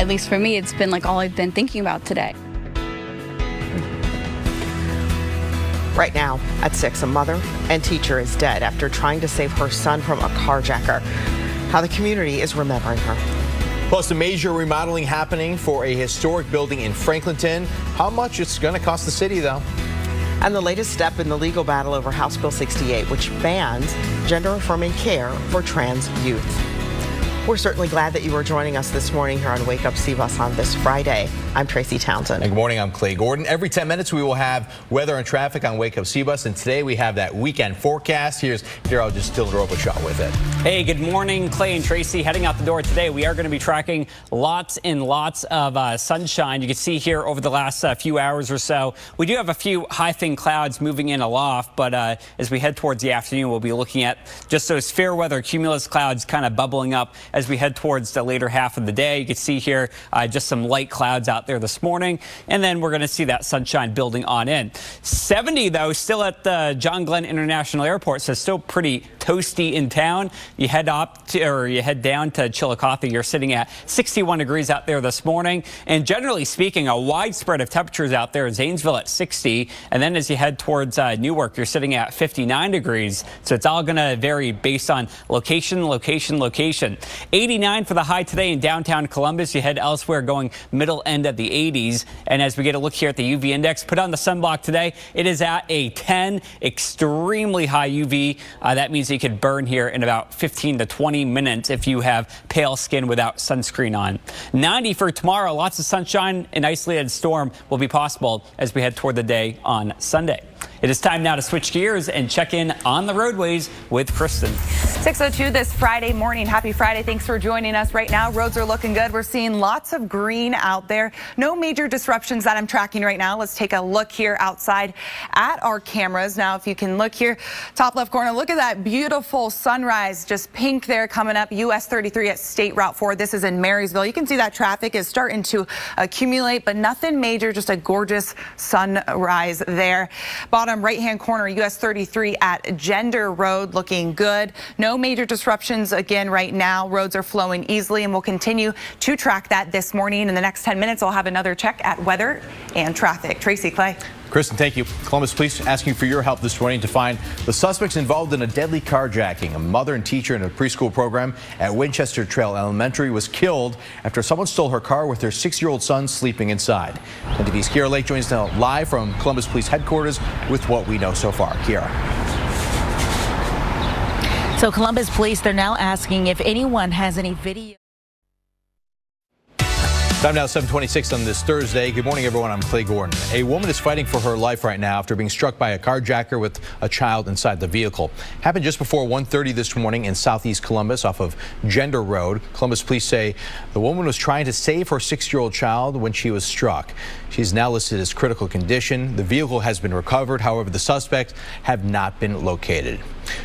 at least for me, it's been like all I've been thinking about today. Right now, at 6, a mother and teacher is dead after trying to save her son from a carjacker. How the community is remembering her. Plus, a major remodeling happening for a historic building in Franklinton. How much it's going to cost the city, though. And the latest step in the legal battle over House Bill 68, which bans gender-affirming care for trans youth. We're certainly glad that you are joining us this morning here on Wake Up Cbus on this Friday. I'm Tracy Townsend. And good morning, I'm Clay Gordon. Every 10 minutes we will have weather and traffic on Wake Up Cbus, and today we have that weekend forecast. Here's Daryl Robichaud with it. Hey, good morning, Clay and Tracy. Heading out the door today, we are going to be tracking lots and lots of sunshine. You can see here over the last few hours or so, we do have a few high thin clouds moving in aloft, but as we head towards the afternoon, we'll be looking at just those fair weather cumulus clouds kind of bubbling up as we head towards the later half of the day. You can see here just some light clouds out there this morning, and then we're going to see that sunshine building on in. 70 though, still at the John Glenn International Airport, so still pretty toasty in town. You head up to, or you head down to Chillicothe, you're sitting at 61 degrees out there this morning, and generally speaking, a wide spread of temperatures out there. Zanesville at 60, and then as you head towards Newark, you're sitting at 59 degrees. So it's all going to vary based on location, location, location. 89 for the high today in downtown Columbus. You head elsewhere going middle end of the 80s. And as we get a look here at the UV index, put on the sunblock today, it is at a 10, extremely high UV. That means you could burn here in about 15 to 20 minutes if you have pale skin without sunscreen on. 90 for tomorrow. Lots of sunshine. An isolated storm will be possible as we head toward the day on Sunday. It is time now to switch gears and check in on the roadways with Kristen. 6:02 this Friday morning. Happy Friday. Thanks for joining us. Right now, roads are looking good. We're seeing lots of green out there. No major disruptions that I'm tracking right now. Let's take a look here outside at our cameras. Now, if you can look here, top left corner, look at that beautiful sunrise, just pink there coming up. US 33 at State Route 4. This is in Marysville. You can see that traffic is starting to accumulate, but nothing major, just a gorgeous sunrise there. Bottom right-hand corner, US 33 at Gender Road, looking good. No major disruptions again right now. Roads are flowing easily, and we'll continue to track that this morning. In the next 10 minutes, I'll have another check at weather and traffic. Tracy, Clay. Kristen, thank you. Columbus Police asking for your help this morning to find the suspects involved in a deadly carjacking. A mother and teacher in a preschool program at Winchester Trail Elementary was killed after someone stole her car with their 6-year-old son sleeping inside. TV's Kiara Lake joins now live from Columbus Police headquarters with what we know so far. Kiara. So Columbus Police, they're now asking if anyone has any video. Time now 7:26 on this Thursday. Good morning, everyone. I'm Clay Gordon. A woman is fighting for her life right now after being struck by a carjacker with a child inside the vehicle. Happened just before 1:30 this morning in southeast Columbus off of Gender Road. Columbus police say the woman was trying to save her 6-year-old child when she was struck. She's now listed as critical condition. The vehicle has been recovered. However, the suspects have not been located.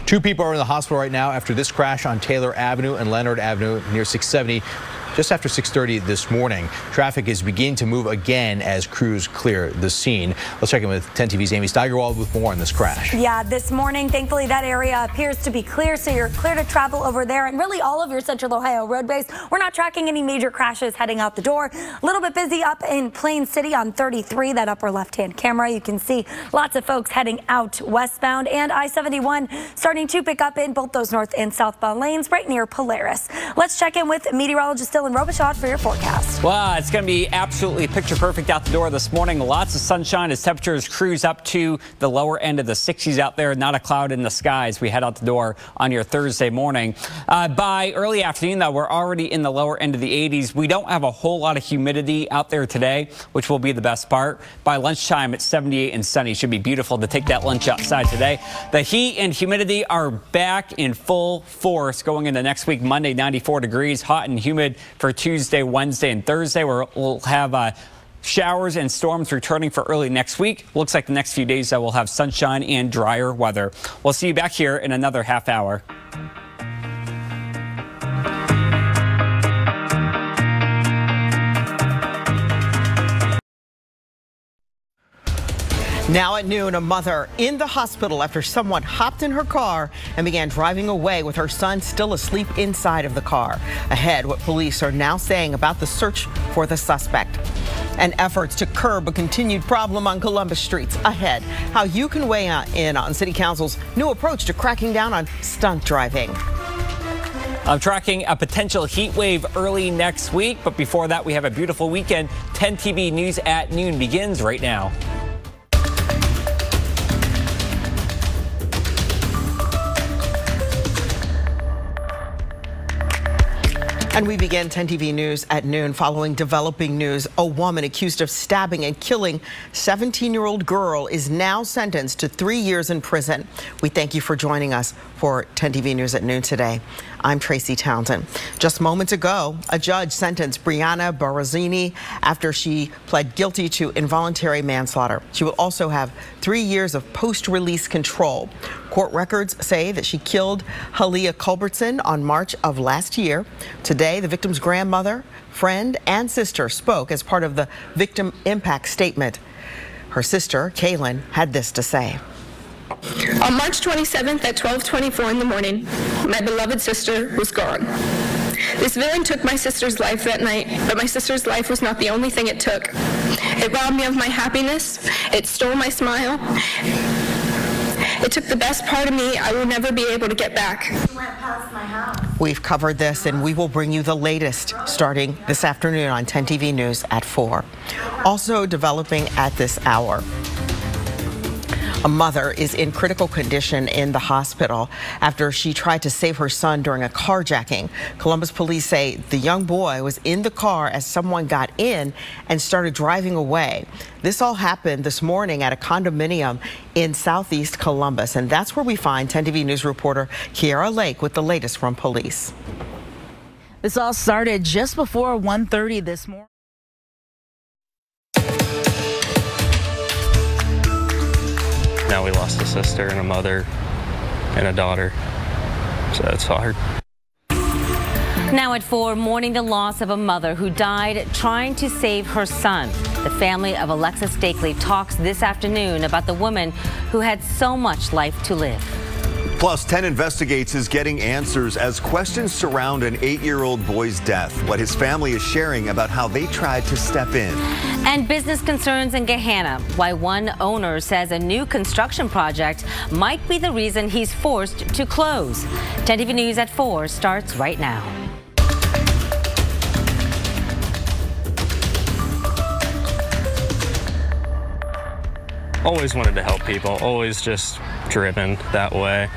2 people are in the hospital right now after this crash on Taylor Avenue and Leonard Avenue near 670. Just after 6:30 this morning, traffic is beginning to move again as crews clear the scene. Let's check in with 10 TV's Amy Steigerwald with more on this crash. Yeah, this morning, thankfully, that area appears to be clear, so you're clear to travel over there. And really, all of your Central Ohio roadways, we're not tracking any major crashes heading out the door. A little bit busy up in Plain City on 33, that upper left-hand camera. You can see lots of folks heading out westbound, and I-71 starting to pick up in both those north and southbound lanes right near Polaris. Let's check in with meteorologist Dylan Robichaud for your forecast. Well, it's going to be absolutely picture perfect out the door this morning. Lots of sunshine as temperatures cruise up to the lower end of the 60s out there. Not a cloud in the sky as we head out the door on your Thursday morning. By early afternoon, though, we're already in the lower end of the 80s. We don't have a whole lot of humidity out there today, which will be the best part. By lunchtime, it's 78 and sunny. Should be beautiful to take that lunch outside today. The heat and humidity are back in full force going into next week. Monday, 94 degrees, hot and humid for Tuesday, Wednesday, and Thursday, where we'll have showers and storms returning for early next week. Looks like the next few days we'll have sunshine and drier weather. We'll see you back here in another half hour. Now at noon, a mother in the hospital after someone hopped in her car and began driving away with her son still asleep inside of the car. Ahead, what police are now saying about the search for the suspect. And efforts to curb a continued problem on Columbus streets. Ahead, how you can weigh in on City Council's new approach to cracking down on stunt driving. I'm tracking a potential heat wave early next week, but before that, we have a beautiful weekend. 10 TV News at noon begins right now. And we begin 10 TV News at noon following developing news. A woman accused of stabbing and killing 17-year-old girl is now sentenced to 3 years in prison. We thank you for joining us for 10 TV News at noon today. I'm Tracy Townsend. Just moments ago, a judge sentenced Brianna Barazzini after she pled guilty to involuntary manslaughter. She will also have 3 years of post-release control. Court records say that she killed Halia Culbertson on March of last year. Today, the victim's grandmother, friend, and sister spoke as part of the victim impact statement. Her sister, Kaylin, had this to say. On March 27th at 12:24 in the morning, my beloved sister was gone. This villain took my sister's life that night, but my sister's life was not the only thing it took. It robbed me of my happiness. It stole my smile. It took the best part of me I will never be able to get back. She went past my house. We've covered this, and we will bring you the latest starting this afternoon on 10 TV News at 4. Also developing at this hour. A mother is in critical condition in the hospital after she tried to save her son during a carjacking. Columbus police say the young boy was in the car as someone got in and started driving away. This all happened this morning at a condominium in southeast Columbus, and that's where we find 10 TV News reporter Kiara Lake with the latest from police. This all started just before 1:30 this morning. Now we lost a sister and a mother and a daughter, so it's hard. Now at 4, mourning the loss of a mother who died trying to save her son. The family of Alexa Stakely talks this afternoon about the woman who had so much life to live. Plus, 10 investigates is getting answers as questions surround an 8-year-old boy's death. What his family is sharing about how they tried to step in. And business concerns in Gahanna. Why one owner says a new construction project might be the reason he's forced to close. 10 TV News at 4 starts right now. Always wanted to help people, always just driven that way.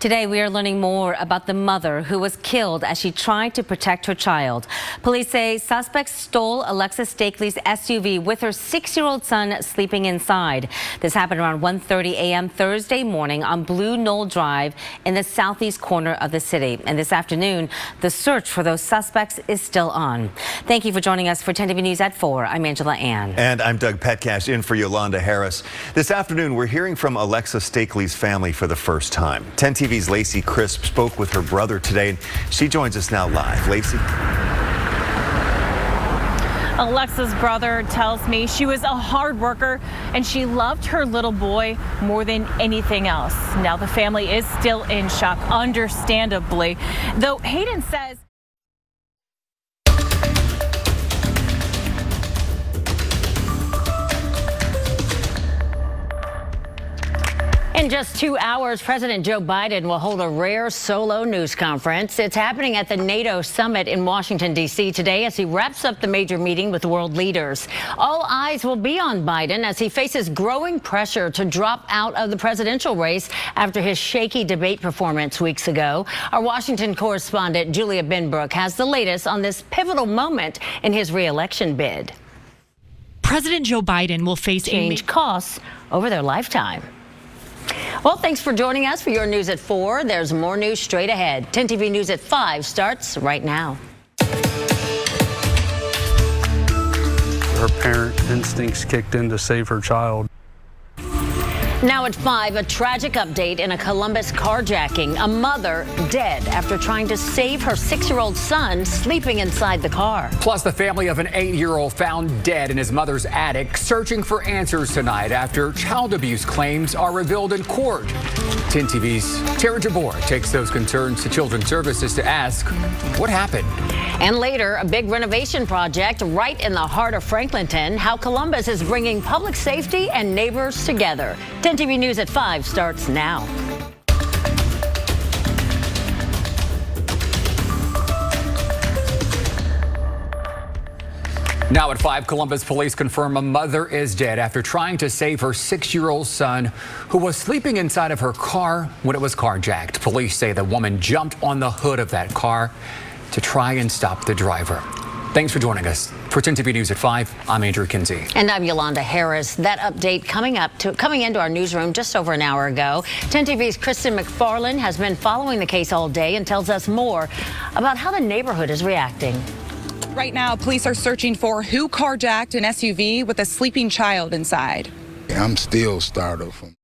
Today, we are learning more about the mother who was killed as she tried to protect her child. Police say suspects stole Alexa Stakely's SUV with her 6-year-old son sleeping inside. This happened around 1:30 a.m. Thursday morning on Blue Knoll Drive in the southeast corner of the city. And this afternoon, the search for those suspects is still on. Thank you for joining us for 10 TV News at 4. I'm Angela Ann. And I'm Doug Petcash in for Yolanda Harris. This afternoon, we're hearing from Alexa Stakely's family for the first time. 10 TV's Lacey Crisp spoke with her brother today, and she joins us now live. Lacey? Alexa's brother tells me she was a hard worker and she loved her little boy more than anything else. Now the family is still in shock, understandably, though Hayden says in just 2 hours, President Joe Biden will hold a rare solo news conference. It's happening at the NATO summit in Washington, D.C. today as he wraps up the major meeting with world leaders. All eyes will be on Biden as he faces growing pressure to drop out of the presidential race after his shaky debate performance weeks ago. Our Washington correspondent Julia Benbrook has the latest on this pivotal moment in his re-election bid. President Joe Biden will face change costs over their lifetime. Well, thanks for joining us for your news at 4. There's more news straight ahead. 10 TV News at 5 starts right now. Her parent instincts kicked in to save her child. Now at 5, a tragic update in a Columbus carjacking. A mother dead after trying to save her 6-year-old son sleeping inside the car. Plus, the family of an 8-year-old found dead in his mother's attic, searching for answers tonight after child abuse claims are revealed in court. 10 TV's Tara Jabor takes those concerns to Children's Services to ask what happened. And later, a big renovation project right in the heart of Franklinton. How Columbus is bringing public safety and neighbors together. 10 TV News at 5 starts now. Now at 5, Columbus police confirm a mother is dead after trying to save her 6-year-old son who was sleeping inside of her car when it was carjacked. Police say the woman jumped on the hood of that car to try and stop the driver. Thanks for joining us. For 10 TV News at 5, I'm Andrew Kinsey. And I'm Yolanda Harris. That update coming into our newsroom just over an hour ago. 10 TV's Kristen McFarland has been following the case all day and tells us more about how the neighborhood is reacting. Right now, police are searching for who carjacked an SUV with a sleeping child inside. I'm still startled from.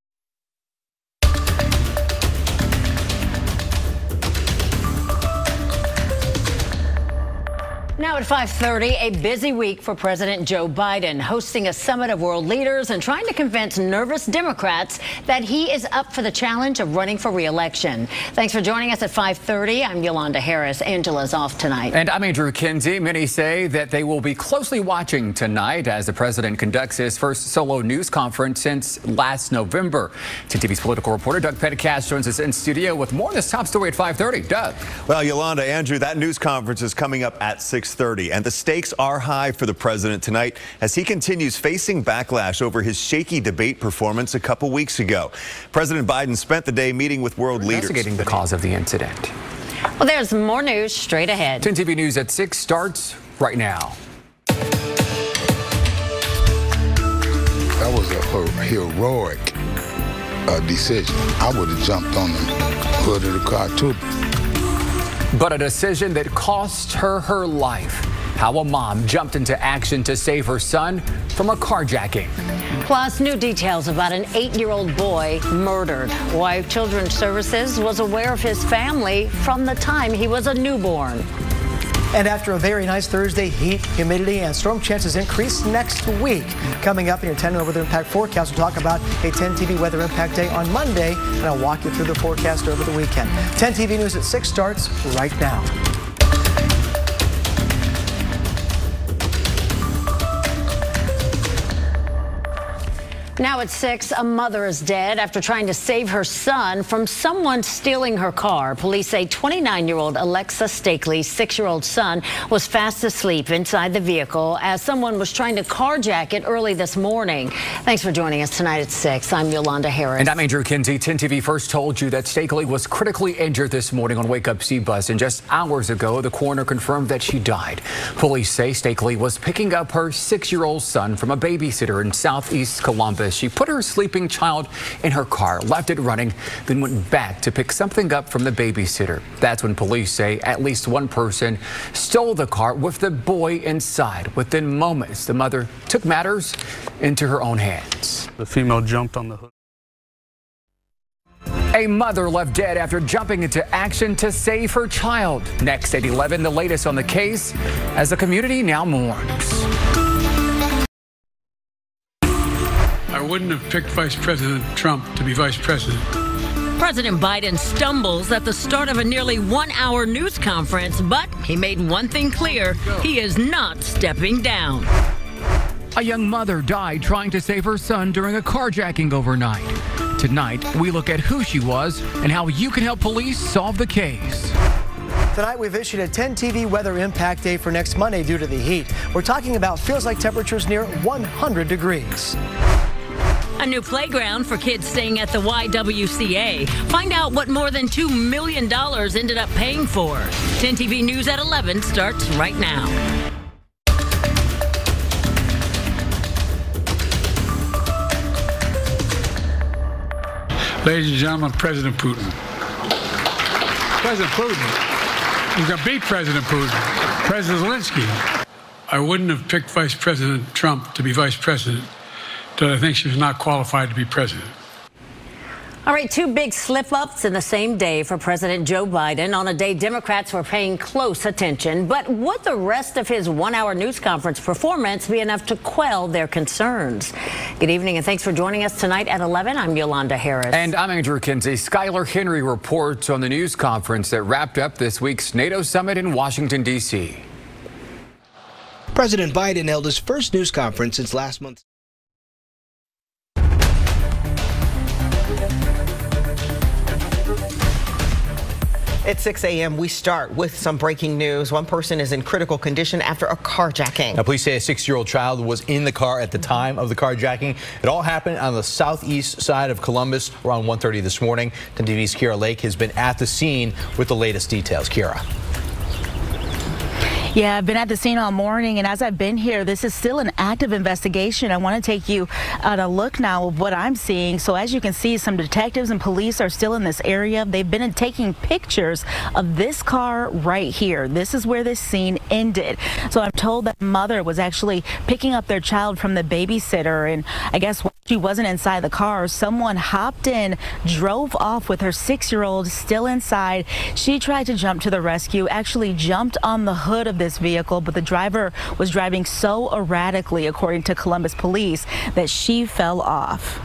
Now at 5:30, a busy week for President Joe Biden, hosting a summit of world leaders and trying to convince nervous Democrats that he is up for the challenge of running for re-election. Thanks for joining us at 5:30. I'm Yolanda Harris. Angela's off tonight. And I'm Andrew Kinsey. Many say that they will be closely watching tonight as the president conducts his first solo news conference since last November. 10 TV's political reporter Doug Petticast joins us in studio with more on this top story at 5:30. Doug. Well, Yolanda, Andrew, that news conference is coming up at 6:30, and the stakes are high for the president tonight as he continues facing backlash over his shaky debate performance a couple weeks ago. President Biden spent the day meeting with world leaders, investigating the cause of the incident. Well, there's more news straight ahead. 10 TV News at 6 starts right now. That was a heroic decision. I would have jumped on the hood of the car too. But a decision that cost her life. How a mom jumped into action to save her son from a carjacking. Plus, new details about an 8-year-old boy murdered. Why Children's Services was aware of his family from the time he was a newborn. And after a very nice Thursday, heat, humidity, and storm chances increase next week. Coming up in your 10 weather impact forecast, we'll talk about a 10 TV weather impact day on Monday, and I'll walk you through the forecast over the weekend. 10 TV News at 6 starts right now. Now at 6, a mother is dead after trying to save her son from someone stealing her car. Police say 29-year-old Alexa Stakely's 6-year-old son was fast asleep inside the vehicle as someone was trying to carjack it early this morning. Thanks for joining us tonight at 6. I'm Yolanda Harris. And I'm Andrew Kinsey. 10 TV first told you that Stakely was critically injured this morning on Wake Up Cbus, and just hours ago, the coroner confirmed that she died. Police say Stakely was picking up her 6-year-old son from a babysitter in southeast Columbus. She put her sleeping child in her car, left it running, then went back to pick something up from the babysitter. That's when police say at least one person stole the car with the boy inside. Within moments, the mother took matters into her own hands. The female jumped on the hood. A mother left dead after jumping into action to save her child. Next at 11, the latest on the case as the community now mourns. I wouldn't have picked Vice President Trump to be vice president. President Biden stumbles at the start of a nearly 1-hour news conference, but he made one thing clear: he is not stepping down. A young mother died trying to save her son during a carjacking overnight. Tonight, we look at who she was and how you can help police solve the case. Tonight, we've issued a 10 TV weather impact day for next Monday due to the heat. We're talking about feels like temperatures near 100 degrees. A new playground for kids staying at the YWCA. Find out what more than $2 million ended up paying for. 10 TV News at 11 starts right now. Ladies and gentlemen, President Putin. President Putin. You got beat President Putin. President Zelensky. I wouldn't have picked Vice President Trump to be vice president, but I think she was not qualified to be president. All right, two big slip-ups in the same day for President Joe Biden on a day Democrats were paying close attention. But would the rest of his one-hour news conference performance be enough to quell their concerns? Good evening and thanks for joining us tonight at 11. I'm Yolanda Harris. And I'm Andrew Kinsey. Skylar Henry reports on the news conference that wrapped up this week's NATO summit in Washington, D.C. President Biden held his first news conference since last month. At 6 a.m., we start with some breaking news. One person is in critical condition after a carjacking. Now, police say a 6-year-old child was in the car at the time of the carjacking. It all happened on the southeast side of Columbus around 1:30 this morning. 10 TV's Kira Lake has been at the scene with the latest details. Kira. Yeah, I've been at the scene all morning, and as I've been here, this is still an active investigation. I want to take you on a look now of what I'm seeing. So as you can see, some detectives and police are still in this area. They've been taking pictures of this car right here. This is where this scene ended. So I'm told that mother was actually picking up their child from the babysitter, and I guess while she wasn't inside the car, someone hopped in, drove off with her 6-year-old still inside. She tried to jump to the rescue, actually jumped on the hood of this vehicle, but the driver was driving so erratically, according to Columbus police, that she fell off.